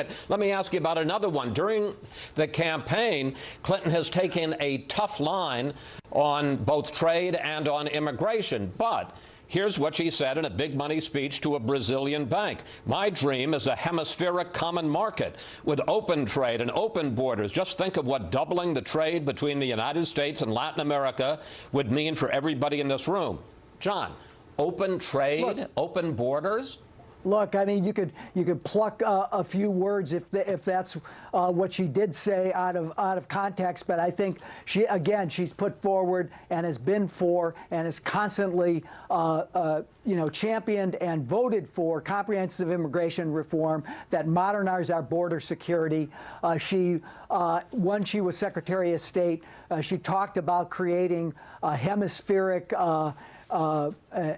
But let me ask you about another one. During the campaign, Clinton has taken a tough line on both trade and on immigration. But here's what she said in a big money speech to a Brazilian bank. My dream is a hemispheric common market with open trade and open borders. Just think of what doubling the trade between the United States and Latin America would mean for everybody in this room. John, open trade, open borders? Look, I mean, you could pluck a few words if that's what she did say out of context. But I think she's put forward and has been for and has constantly championed and voted for comprehensive immigration reform that modernizes our border security. When she was Secretary of State, she talked about creating a hemispheric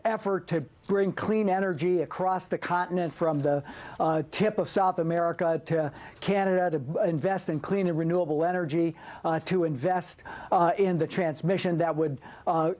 effort to bring clean energy across the continent from the tip of South America to Canada, to invest in clean and renewable energy, to invest in the transmission that would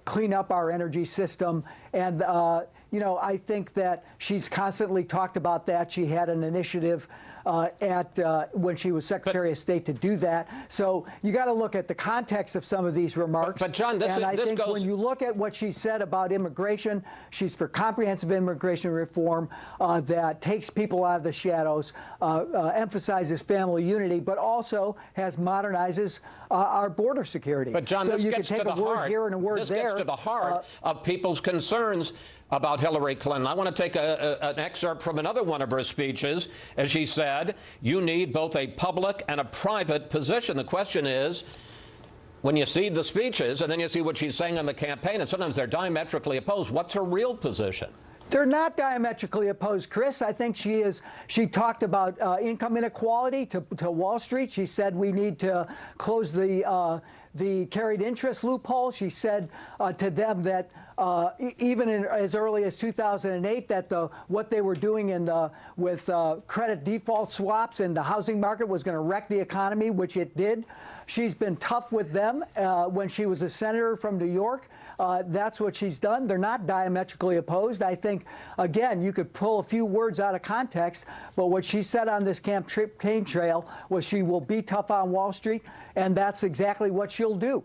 clean up our energy system. And, I think that she's constantly talked about that. She had an initiative when she was Secretary of State to do that. So you got to look at the context of some of these remarks. But John, I think when you look at what she said about immigration, she's for comprehensive immigration reform that takes people out of the shadows, emphasizes family unity, but also modernizes our border security. But John, this gets to the heart. Here and a word this there. Gets to the heart of people's concerns about Hillary Clinton. I want to take an excerpt from another one of her speeches. As she said, you need both a public and a private position. The question is, when you see the speeches and then you see what she's saying on the campaign, and sometimes they're diametrically opposed, what's her real position? They're not diametrically opposed, Chris. I think she talked about income inequality to Wall Street. She said we need to close the carried interest loophole. She said to them that even as early as 2008, that what they were doing with credit default swaps in the housing market was going to wreck the economy, which it did. She's been tough with them when she was a senator from New York. That's what she's done. They're not diametrically opposed. I think, again, you could pull a few words out of context, but what she said on this campaign trail was she will be tough on Wall Street, and that's exactly what she'll do.